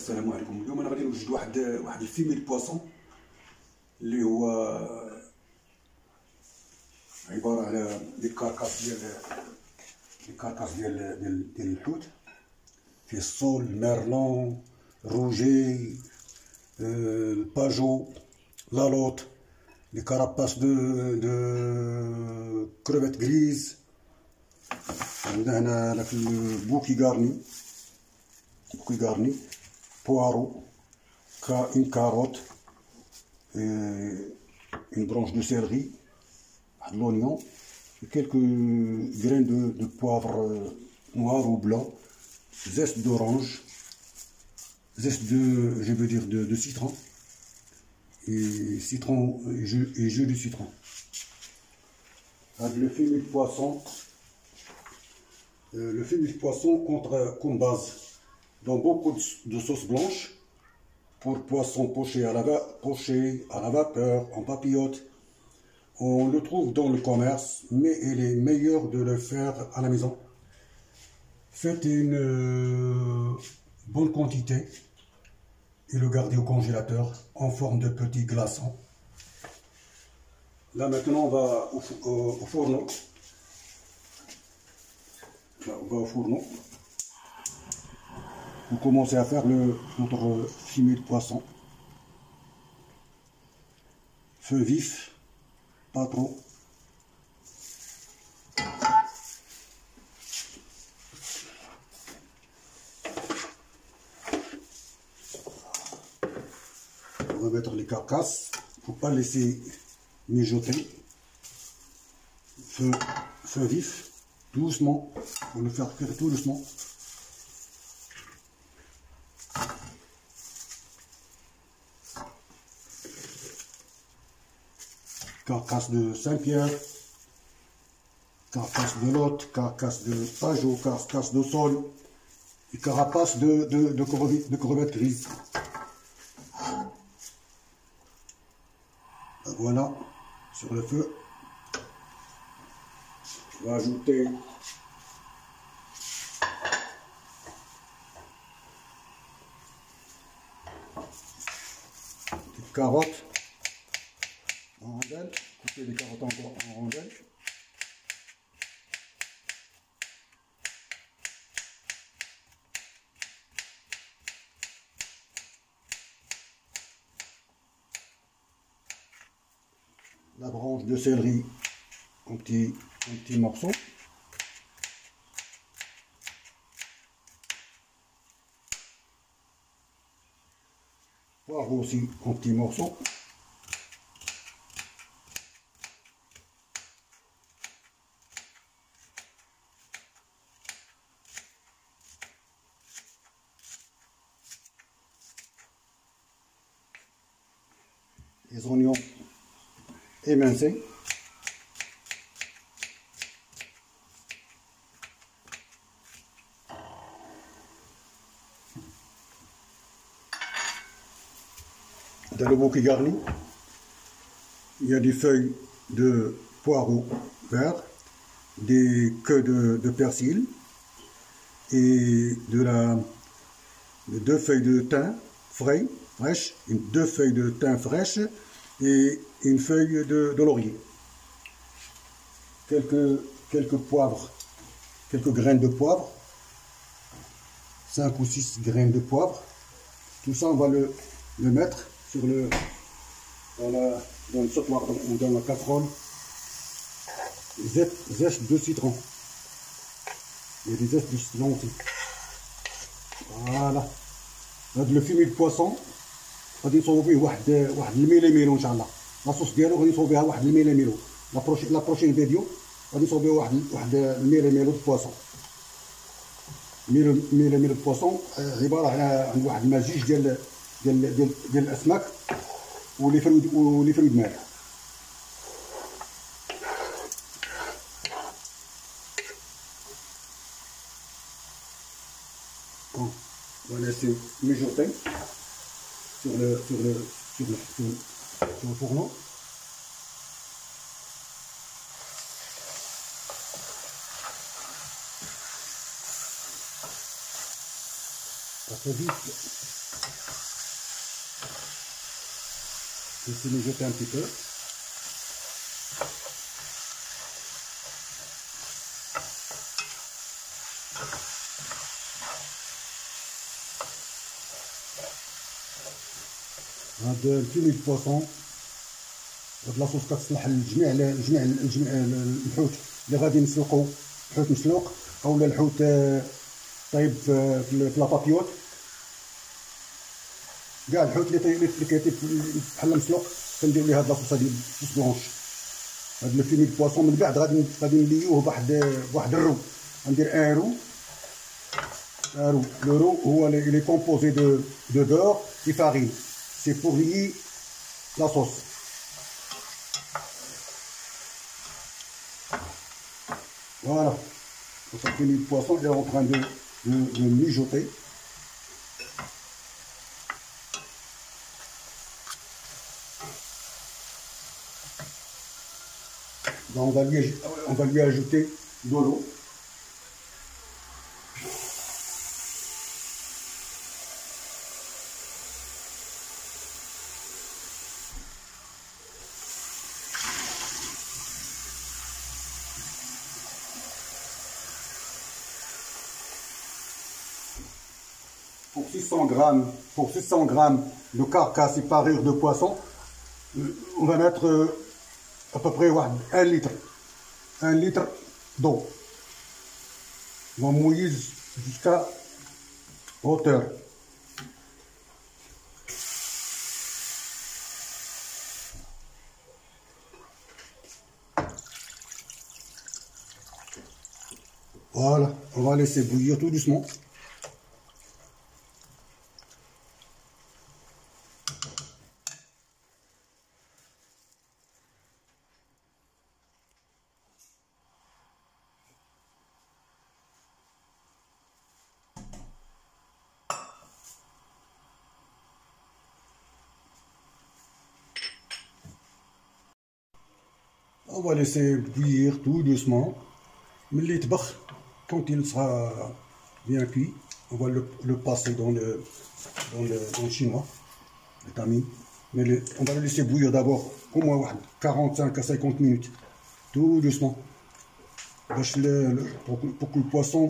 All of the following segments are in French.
السلام عليكم. اليوم انا غادي نوجد واحد الفيمي بواسون اللي هو عباره على دي كاركاس ديال الحوت، فيه الصول، ميرلون، روجي، الباجو، لالوط، لي كاراباس دو كروفيت غريز. عندنا هنا داك البوكي غارني، بوارو، une carotte, une branche de céleri, de l'oignon, et quelques grains de poivre noir ou blanc, zeste d'orange, zeste de citron, et jus de citron. Avec le fumet de poisson, compte base dans beaucoup de sauces blanches pour poisson poché à la vapeur, en papillote. On le trouve dans le commerce, mais il est meilleur de le faire à la maison. Faites une bonne quantité et le gardez au congélateur en forme de petits glaçons. Là maintenant on va au fourneau. Là, on va au fourneau. Pour commencer à faire notre fumet de poisson. Feu vif, pas trop. On va mettre les carcasses pour pas laisser mijoter. Feu vif, doucement, pour le faire cuire tout doucement. Carcasse de Saint-Pierre, carcasse de Lot, carcasse de Pajot, carcasse de Sol et carapace de crevettes grises. Voilà, sur le feu. Je vais ajouter des carottes en rondelles, couper les carottes encore en rondelles. La branche de céleri en petits morceaux. Poivre aussi en petits morceaux. Les oignons émincés. Dans le bouquet garni, il y a des feuilles de poireaux verts, des queues de persil et deux feuilles de thym fraîches, deux feuilles de thym fraîches et une feuille de laurier. Quelques poivres, quelques graines de poivre, 5 ou 6 graines de poivre. Tout ça, on va le mettre dans le sautoir, dans la casserole. Zeste de citron. Il y a des zestes de citron aussi. Voilà. Le fumet de poisson. غادي نصوبو فيه واحد الميليميلو ان شاء الله. لاصوص ديالو غادي نصوبو بها واحد الميليميلو. لا بروشين فيديو غادي نصوبو بها واحد الميليميلو د بواسون. ميليميلو د بواسون عباره عن واحد المزيج ديال الاسماك ولي فرويد مالح. On va laisser mijoter sur le fourneau. Ça fait vite. Laissez mijoter un petit peu. هذا الكيلو د بواسون هاد لاصوص كتصلح لجميع الحوت اللي غادي نسلقو، حوت مسلوق اولا الحوت طيب في لابابيوت، كاع الحوت اللي كيطيب بحال مسلوق كنديرو ليه هاد لاصوص ديال الصوص بلونش. هاد لو فيني د بواسون من بعد غادي نليوه بواحد الرو، غندير ان رو. Le roux, il est composé de beurre et farine. C'est pour lier la sauce. Voilà. Le poisson est en train de mijoter. Donc on va lui ajouter de l'eau. Pour 600 grammes de carcasse et parure de poisson, on va mettre à peu près 1 litre. 1 litre d'eau. On va mouiller jusqu'à hauteur. Voilà, on va laisser bouillir tout doucement. On va laisser bouillir tout doucement. Mais quand il sera bien cuit, on va le passer dans le chinois, le tamin. Mais on va le laisser bouillir d'abord au moins 45 à 50 minutes, tout doucement. Pour que le poisson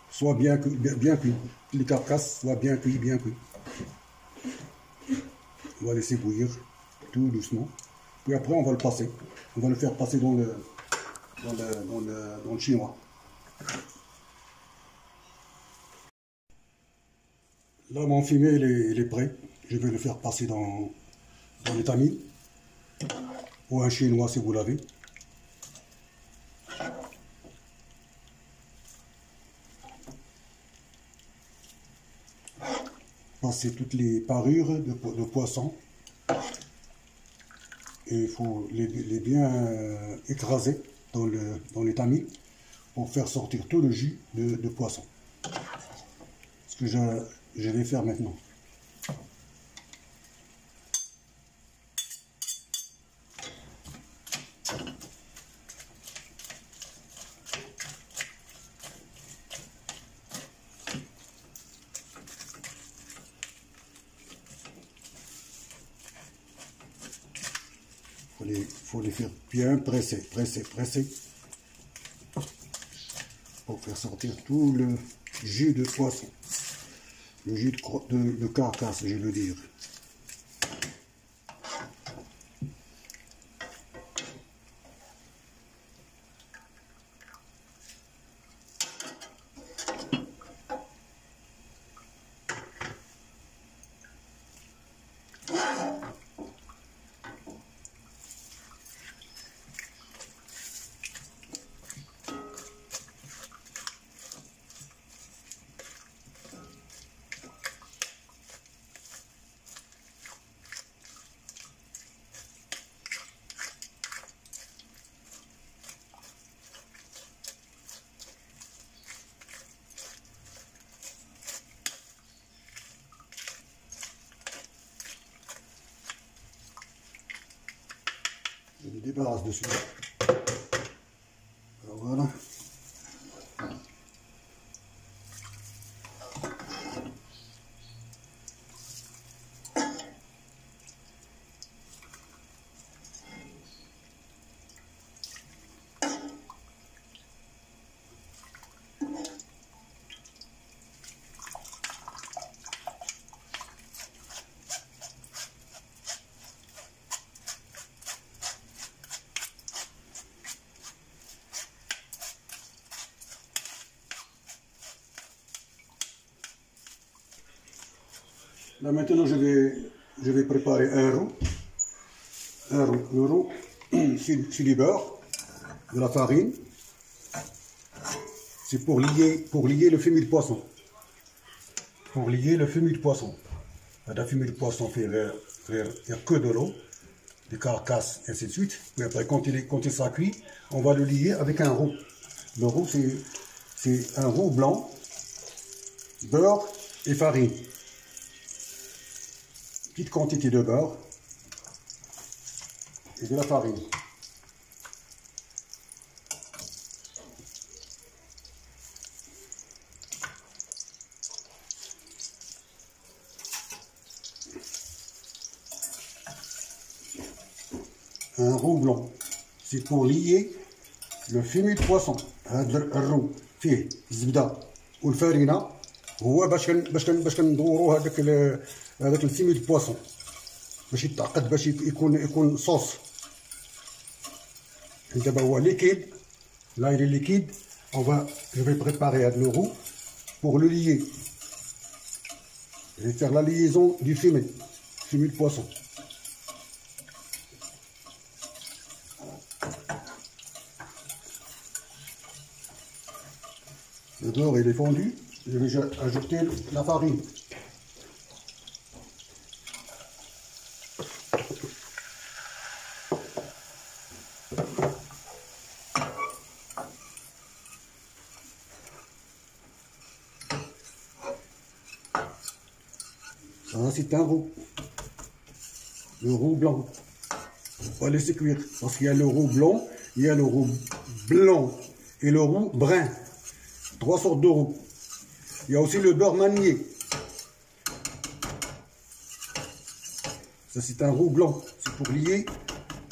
soit bien cuit, les carcasses soient bien cuits. On va laisser bouillir tout doucement. Puis après on va le passer. On va le faire passer dans le chinois. Là mon fumet il est prêt. Je vais le faire passer dans le tamin ou un chinois si vous l'avez. Passer toutes les parures de poisson. Et il faut les bien écraser dans les tamis pour faire sortir tout le jus de poisson. Ce que je vais faire maintenant. Il faut les faire bien presser pour faire sortir tout le jus de poisson, le jus de carcasse, je veux dire. Je me débarrasse de celui-là. Voilà. Là maintenant je vais préparer un roux. Le roux, c'est du beurre, de la farine. C'est pour lier le fumet de poisson. Pour lier le fumet de poisson. Le fumet de poisson il n'y a que de l'eau, des carcasses, et ainsi de suite. Mais après, quand il sera cuit, on va le lier avec un roux. Le roux, c'est un roux blanc, beurre et farine. Petite quantité de beurre et de la farine. Un roux blanc, c'est pour lier le fumet de poisson. هذا الروux فيه الزبده والفارينه هو باش كندوروا هذاك الفيمي دو بواسون باش يتعقد باش يكون صوص. دابا هو ليكيد. Là il est liquide. Je vais préparer le roux pour le lier. Je vais faire la liaison du fumet de poisson. Le beurre il est fondu, je vais ajouter la farine. Ça c'est un roux. Le roux blanc. On va pas laisser cuire parce qu'il y a le roux blanc, il y a le roux blanc et le roux brun. 3 sortes de roux. Il y a aussi le beurre manié. Ça c'est un roux blanc. C'est pour lier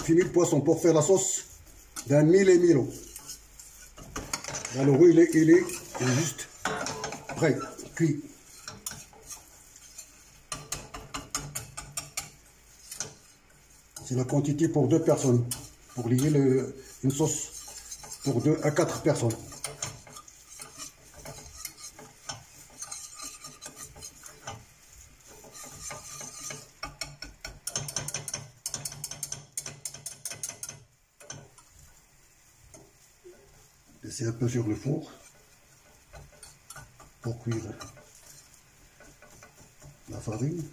fumet de poisson, pour faire la sauce d'un mille et milo. Là, le roux il est juste prêt, cuit. C'est la quantité pour 2 personnes. Pour lier une sauce pour 2 à 4 personnes. Laissez un peu sur le four pour cuire la farine.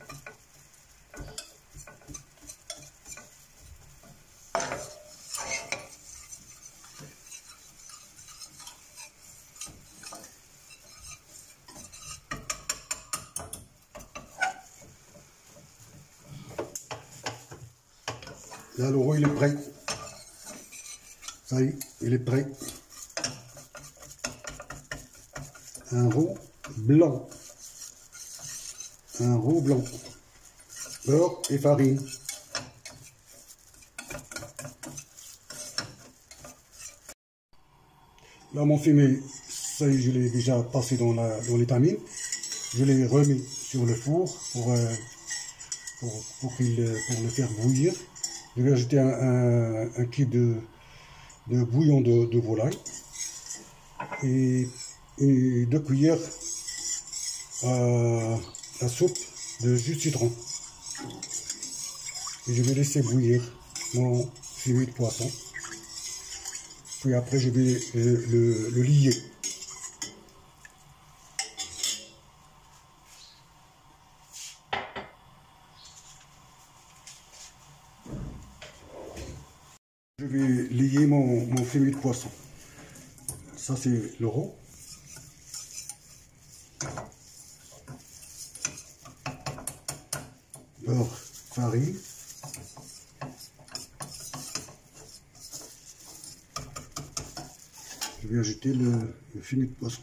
Là, le roux il est prêt. Ça y est, il est prêt. Un roux blanc. Un roux blanc. Beurre et farine. Là, mon fumet, ça y est, je l'ai déjà passé dans l'étamine. Je l'ai remis sur le four pour le faire bouillir. Je vais ajouter un cube de bouillon de volaille et 2 cuillères à soupe de jus de citron. Et je vais laisser bouillir mon fumet de poisson. Puis après je vais le lier. Je vais lier mon fumet de poisson. Ça c'est le roux. Beurre, farine. Je vais ajouter le fumet de poisson.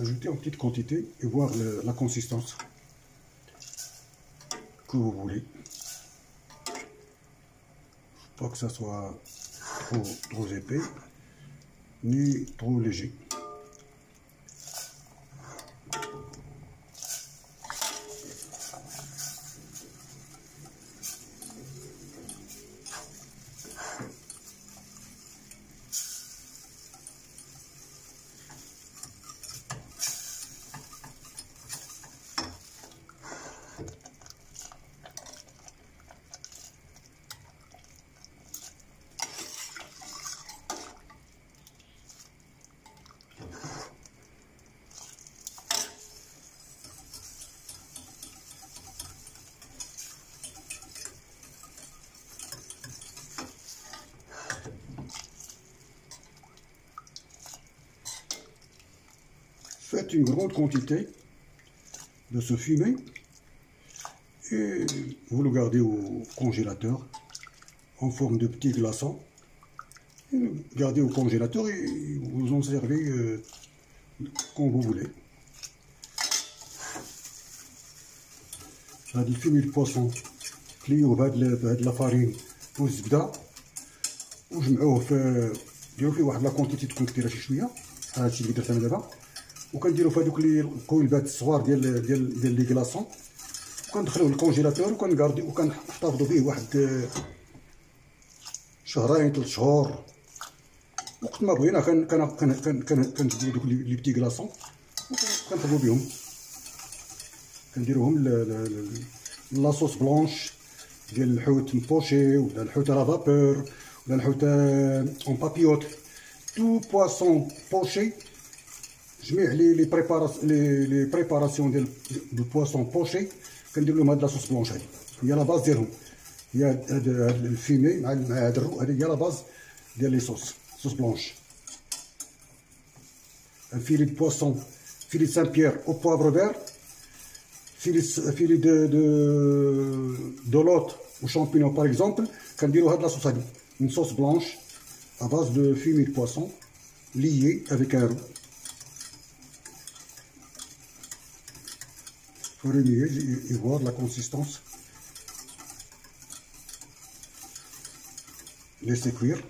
Ajouter en petite quantité et voir la consistance que vous voulez. Pas que ça soit trop épais ni trop léger. faites une grande quantité de ce fumet et vous le gardez au congélateur en forme de petits glaçons. Et le gardez au congélateur et vous en servez quand vous voulez. هذا الفيمي البواسون كليو بهاد لافارين والزبده وجمعوه في ديروا فيه واحد لا كونتيتي تكون كبيره شي شويه. هادشي اللي درت انا دابا، وكنديرو في هادوك الكويلبات الصغار ديال لي كلاصون، وكندخلوه للكونجيلاتور وكنغاردي وكنحتفظوا به واحد شهرين 3 شهور. وقت ما بغينا كنجبدو دوك لي بتي كلاصون وكنطلبو بهم، كنديروهم لاصوص بلونش ديال الحوت مبوشي ولا الحوت على فابور ولا الحوت اون بابيوت. تو بواسون بوشي، جميع لي بريباراسيون ديال البواسون بوشي كندير لهم هاد لاصوص بلونش. هادي هي لا باز ديالهم، هي هاد الفيمي مع هاد الرو، هادي هي لا باز ديال لي صوص بلونش. ان فيلي دو بواسون، فيلي سان بيير او بوافر فير، فيلي دو لوت ou champignons par exemple, كنديروا هاد لاصوص هادي une sauce blanche à base de fumée de poisson liée avec un roux. Il faut remuer et voir la consistance. Laissez cuire.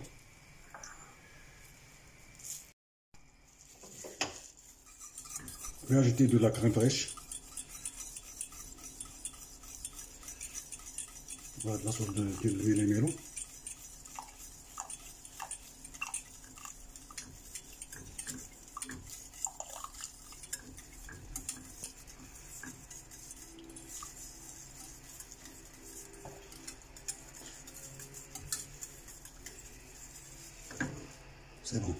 Je vais ajouter de la crème fraîche. Voilà la sauce de l'huile et melon. C'est bon.